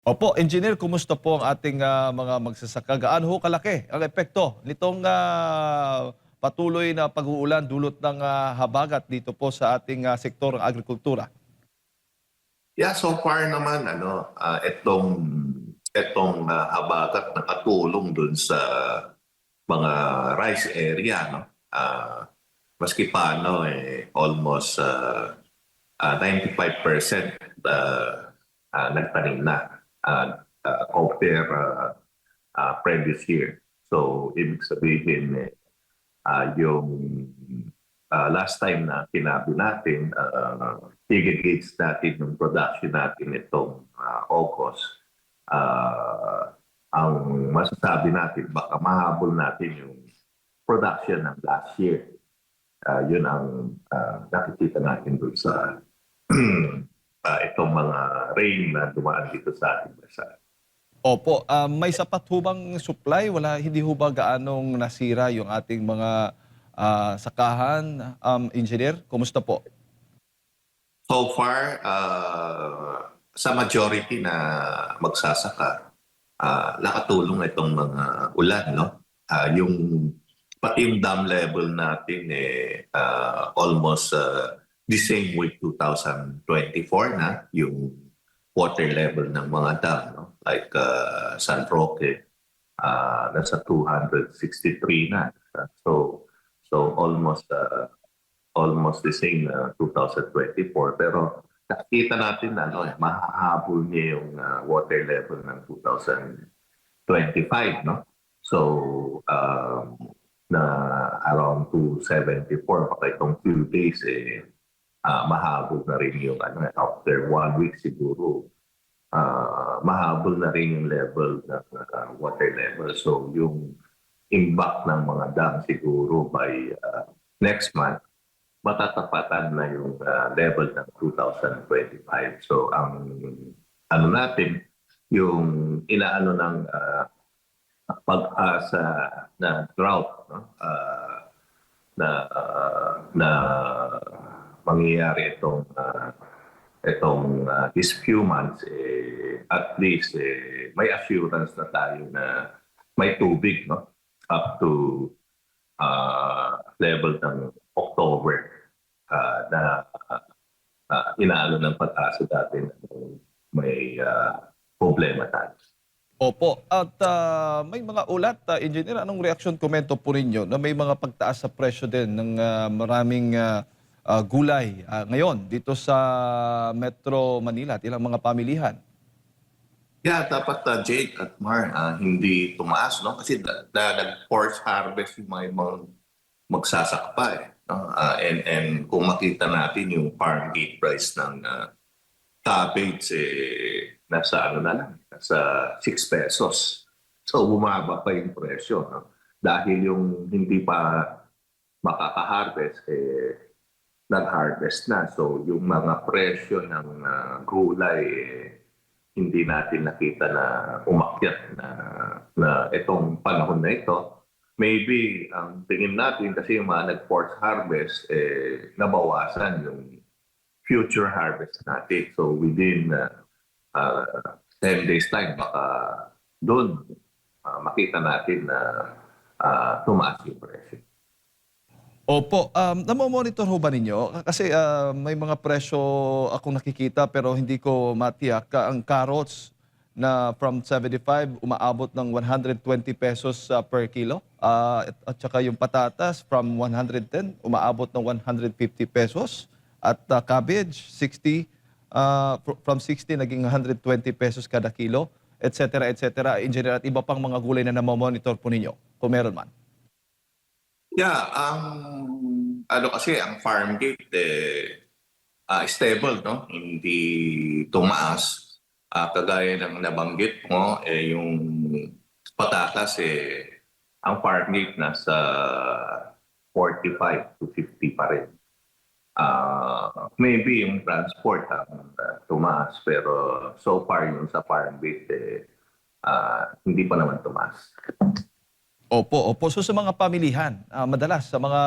Opo, engineer, kumusta po ang ating mga magsasaka? Gaano ho kalaki ang epekto nitong patuloy na pag-uulan dulot ng habagat dito po sa ating sektor ng agrikultura? Yeah, so far naman itong habagat nakatulong dun sa mga rice area, no. Maski paano almost 95% nagtanim na compare previous year. So ibig sabihin yung last time na kinabi natin, i-gauge natin yung production natin itong August. Ang masasabi natin, baka mahabol natin yung production ng last year. Yun ang nakikita natin doon sa itong mga rain na dumaan dito sa ating bansa. Opo, may sapat ho bang supply? Hindi ho ba gaanong nasira yung ating mga sakahan, engineer? Kumusta po? So far, sa majority na magsasaka, nakatulong itong mga ulan, no? Pati yung dam level natin almost the same with 2024 na yung water level ng mga dam, no? Like San Roque, nasa 263 na. So almost the same 2024, pero nakikita natin na mahahabol niya yung water level ng 2025, no? So na around 274, baka itong few days mahabol na rin yung after 1 week siguro mahabol na rin yung level ng water level. So yung impact ng mga dam siguro by next month matatapatan na yung level ng 2025. So ang natin, yung inaano ng pag-asa na drought, no? Na mangyayari itong these few months, at least may assurance na tayo na may tubig, no? Up to level ng October na inaano ng pag-asa dati na may problema tayo. Opo, at may mga ulat, engineer, anong reaksyon, komento po ninyo na may mga pagtaas sa presyo din ng maraming gulay ngayon dito sa Metro Manila at ilang mga pamilihan? Yeah, dapat Jake at Mar, hindi tumaas, no? Kasi nag-force harvest yung mga ibang magsasaka pa no? And kung makita natin yung farm gate price ng cabbage, nasa nasa 6 pesos. So bumaba pa yung presyo, no? Dahil yung hindi pa makaka-harvest, nag-harvest na. So yung mga presyo ng gulay, hindi natin nakita na umakyat na itong panahon na ito. Maybe ang tingin natin kasi yung mga nag-force harvest, nabawasan yung future harvest natin. So within 10 days time, baka doon makita natin na tumaas yung presyo. Opo, namomonitor ho ba ninyo? Kasi may mga presyo akong nakikita pero hindi ko matiyak. Ang carrots na from 75 umaabot ng 120 pesos per kilo. At saka yung patatas from 110 umaabot ng 150 pesos. At cabbage 60, from 60 naging 120 pesos kada kilo, etc. etc. Engineer, at iba pang mga gulay na namomonitor po ninyo kung meron man. Yeah, kasi ang farm gate stable, no? Hindi tumaas. Kagaya ng nabanggit mo, yung patatas, ang farm gate nasa 45 to 50 pa rin. Maybe yung transport ang tumaas, pero so far yung sa farm gate, hindi pa naman tumaas. Opo, opo. So sa mga pamilihan, madalas sa mga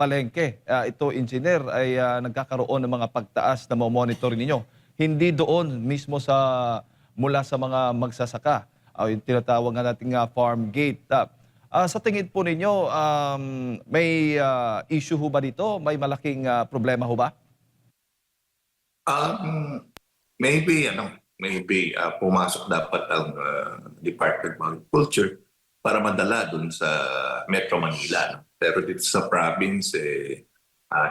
palengke, ito, engineer, ay nagkakaroon ng mga pagtaas na monitor ninyo. Hindi doon mismo sa mula sa mga magsasaka. Yung tinatawag nga nating farm gate. Sa tingin po ninyo, may issue ho ba dito? May malaking problema ho ba? Um, maybe, pumasok dapat ang Department of Agriculture para madala dun sa Metro Manila. No? Pero dito sa province,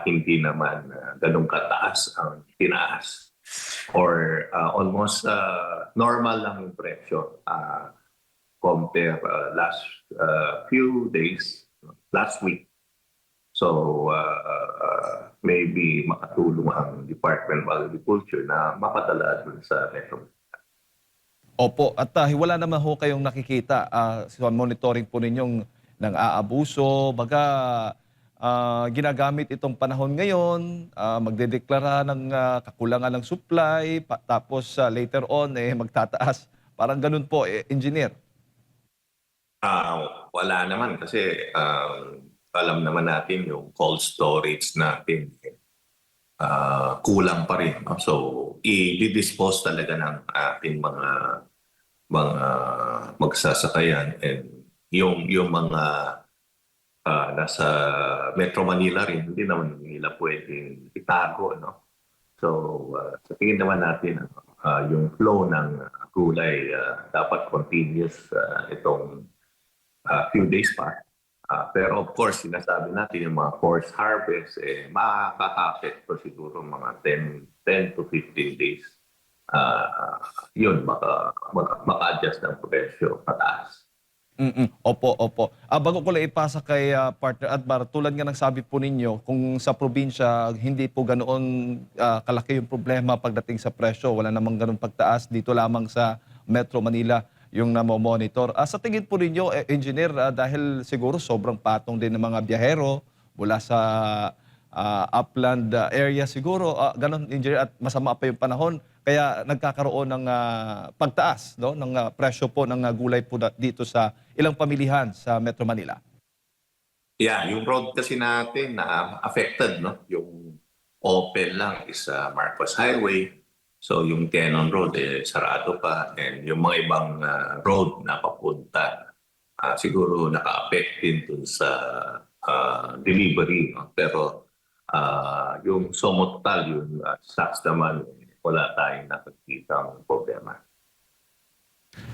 hindi naman ganun kataas ang tinaas. Or almost normal lang yung presyo. Compare last few days, last week. So maybe makatulong ang Department of Agriculture na mapadala dun sa Metro. Opo, at wala naman ho kayong nakikita sa monitoring po ninyong ng aabuso, baga ginagamit itong panahon ngayon, magdedeklara ng kakulangan ng supply, tapos later on magtataas. Parang ganun po, engineer. Wala naman kasi alam naman natin yung cold storage natin kulang pa rin. No? So i-dispose talaga ng ating mga magsasakayan, and yung mga nasa Metro Manila rin, hindi naman nila pwedeng itago. No? So sa tingin naman natin yung flow ng gulay dapat continuous itong few days pa. Pero of course, sinasabi natin yung mga forced harvest, makaka-apekto siguro mga 10 to 15 days. Yun, maka-adjust ng presyo pataas. Opo, opo. Bago ko lang ipasa kay partner Admar, tulad nga ng sabi po ninyo, kung sa probinsya hindi po ganoon kalaki yung problema pagdating sa presyo, wala namang ganoon pagtaas, dito lamang sa Metro Manila yung namo-monitor. Sa tingin po ninyo, engineer, dahil siguro sobrang patong din ng mga biyahero mula sa upland area siguro, ganon, engineer, at masama pa yung panahon, kaya nagkakaroon ng pagtaas, no, ng presyo po ng gulay po dito sa ilang pamilihan sa Metro Manila. Yeah, yung road kasi natin na affected, no? Yung open lang is Marcos Highway. So yung Tenon Road sarado pa, and yung mga ibang road na papunta siguro naka-affect din dun sa delivery. No? Pero yung Somotal, yung stocks naman, wala tayong nakikitang problema.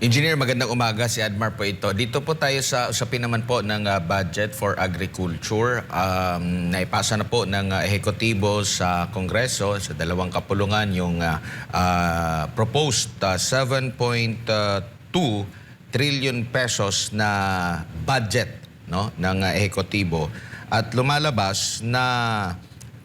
Engineer, magandang umaga. Si Admar po ito. Dito po tayo sa usapin naman po ng budget for agriculture. Naipasa na po ng ehekutibo sa Kongreso, sa dalawang kapulungan, yung proposed 7.2 trillion pesos na budget, no, ng ehekutibo. At lumalabas na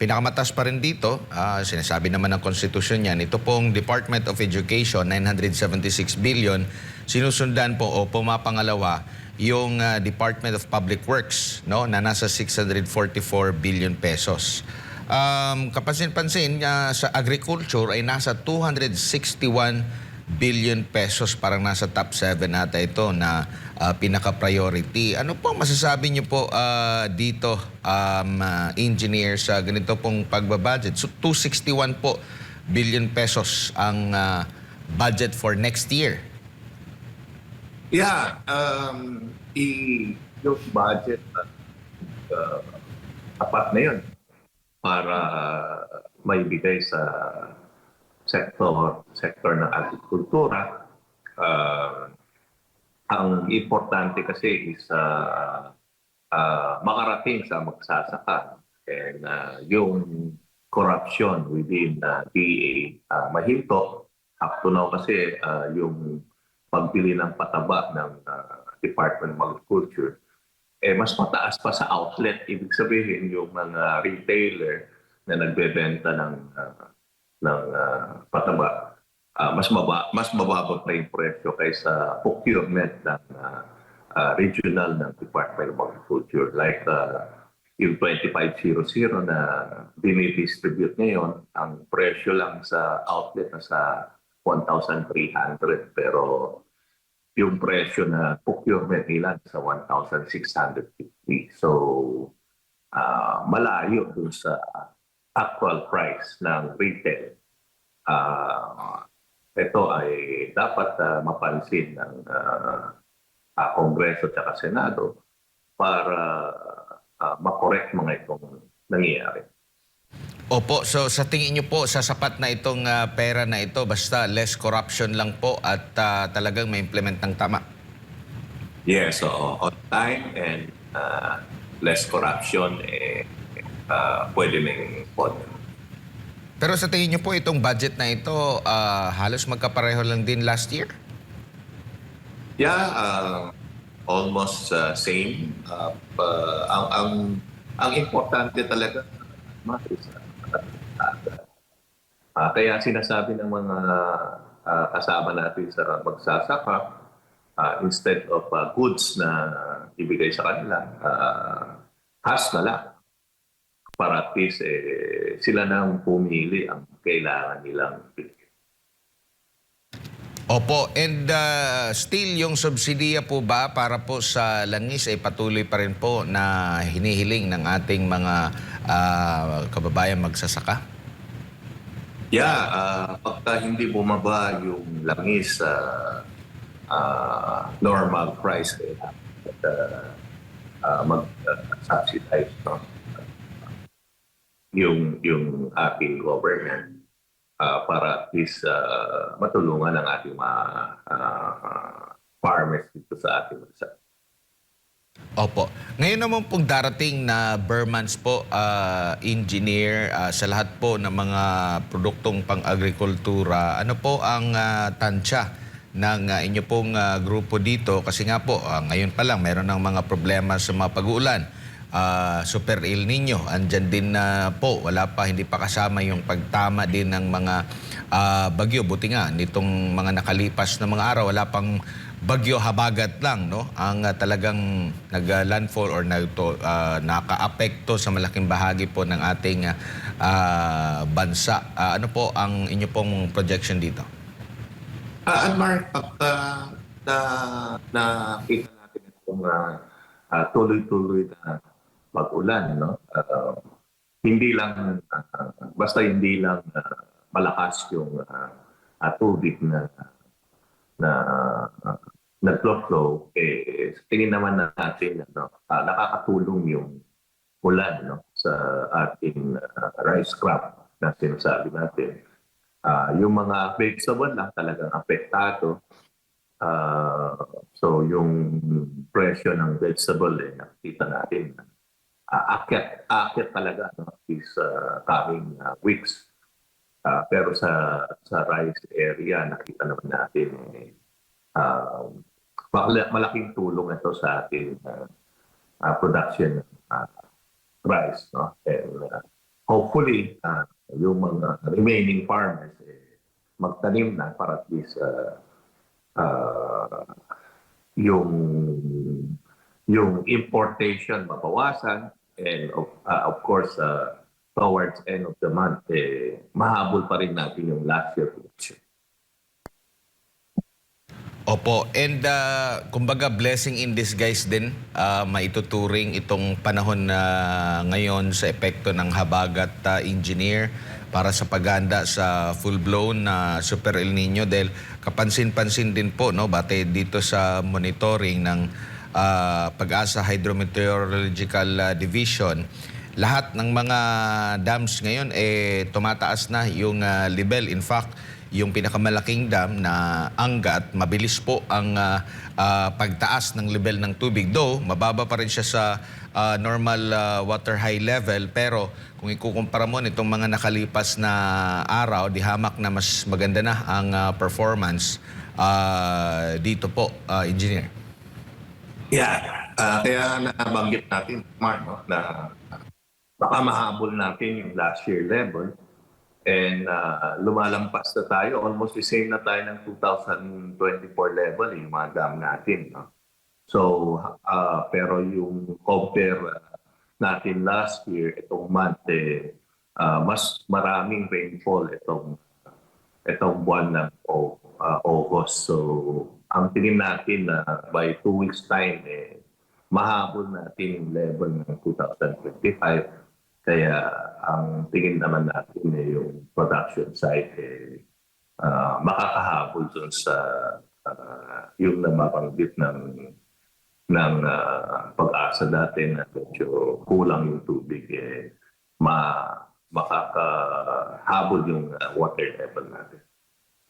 pinakamatas pa rin dito, sinasabi naman ng konstitusyon niyan, ito pong Department of Education, 976 billion. Sinusundan po o pumapangalawa yung Department of Public Works, no, na nasa 644 billion pesos. Kapansin-pansin, sa agriculture ay nasa 261 billion pesos, parang nasa top 7 nata ito na pinaka-priority. Ano po masasabi niyo po dito, engineer, sa ganito pong pagbabudget? So 261 po billion pesos ang budget for next year. Yeah, yung budget tapat na yun para maibigay sa sector ng agrikultura. Ang importante kasi is makarating sa magsasaka, and yung corruption within DA mahinto. Up to now kasi yung pagbili ng pataba ng Department of Agriculture mas mataas pa sa outlet. Ibig sabihin yung mga retailer na nagbebenta ng pataba, mas mababa pa yung presyo kaysa procurement ng regional ng Department of Agriculture. Like yung 2500 na dinidistribute ngayon, ang presyo lang sa outlet na sa 1,300, pero yung presyo na procurement nila sa 1,650. So malayo dun sa actual price ng retail. ito ay dapat mapansin ng Kongreso at Senado para makorek mga itong nangyayari. Opo, so sa tingin niyo po, sasapat na itong pera na ito basta less corruption lang po at talagang ma-implement ng tama? Yes, so on time and less corruption, pwede may pod. Pero sa tingin niyo po, itong budget na ito, halos magkapareho lang din last year? Yeah, almost same. Ang importante talaga, is, kaya sinasabi ng mga kasama natin sa magsasaka, instead of goods na ibigay sa kanila, has na lang. Para at least sila nang pumili ang kailangan nilang bigyan. Opo, and still yung subsidiya po ba para po sa langis ay patuloy pa rin po na hinihiling ng ating mga kababayan magsasaka? Yeah, pagka hindi bumaba yung langis sa normal price, mag-subsidize yung ating government para at least matulungan ang ating mga farmers dito sa ating bansa. Opo. Ngayon naman pong darating na Burmans po, engineer, sa lahat po ng mga produktong pang-agrikultura, ano po ang tansya ng inyo pong grupo dito? Kasi nga po, ngayon pa lang meron ng mga problema sa mga pag-uulan. Super El Nino, andyan din po, wala pa, hindi pa kasama yung pagtama din ng mga bagyo. Buti nga, nitong mga nakalipas na mga araw, wala pang bagyo habagat lang, no? Ang talagang nag-landfall or naka-apekto sa malaking bahagi po ng ating bansa. Ano po ang inyo pong projection dito? Mark, pagka nakita natin itong tuloy-tuloy na pag-ulan, no? Hindi lang, basta hindi lang malakas yung tubig na nag-flow, sa tingin naman natin, nakakatulong yung ulan, no, sa ating rice crop na sinasabi natin. Yung mga vegetable lang talagang apektado. So yung presyo ng vegetable, nakikita natin, aakyat talaga, no, these coming weeks. Pero sa rice area, nakita naman natin, malaking tulong ito sa ating production ng rice, no? And hopefully, yung mga remaining farmers magtanim na para at least yung importation mabawasan, and of course towards end of the month mahabol pa rin natin yung last year production. Opo, and kumbaga blessing in disguise din, maituturing itong panahon na ngayon sa epekto ng habagat, engineer, para sa paghanda sa full-blown na Super El Nino, dahil kapansin-pansin din po, no, bate dito sa monitoring ng Pag-asa Hydrometeorological Division, lahat ng mga dams ngayon tumataas na yung level. In fact, yung pinakamalaking dam na Angat, mabilis po ang pagtaas ng level ng tubig. Though, mababa pa rin siya sa normal water high level. Pero kung ikukumpara mo nitong mga nakalipas na araw, di hamak na mas maganda na ang performance dito po, Engineer. Yeah, kaya nabanggit natin, Mark, no, na baka mahabol natin yung last year level. And lumalampas na tayo, almost the same na tayo ng 2024 level, yung mga dam natin. No? So, pero yung compare natin last year, itong month, mas maraming rainfall itong buwan ng August. So, ang tingin natin na by 2 weeks time, mahabol natin yung level ng 2025. Kaya ang tingin naman natin yung production side makakahabol dun sa yung nababanggit ng pag-asa dati na medyo kulang yung tubig, makakahabol yung water level natin.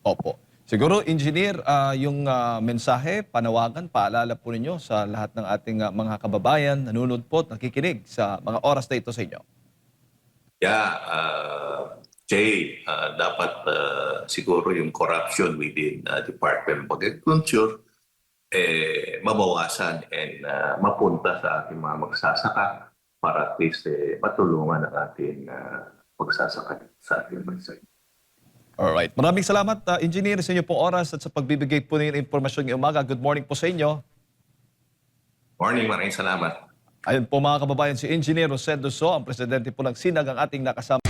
Opo. Siguro, Engineer, yung mensahe, panawagan, paalala po ninyo sa lahat ng ating mga kababayan, nanonood po at nakikinig sa mga oras na ito sa inyo. Jay, dapat siguro yung corruption within Department of Agriculture mabawasan and mapunta sa ating mga magsasaka para at least matulungan ang ating magsasaka sa ating bansa. Alright. Maraming salamat, Engineer, sa inyo pong oras at sa pagbibigay po ng impormasyon ngayong umaga. Good morning po sa inyo. Morning, maraming salamat. Ayun po mga kababayan, si Engineer Jose Doso, ang presidente po ng SINAG, ang ating nakasama.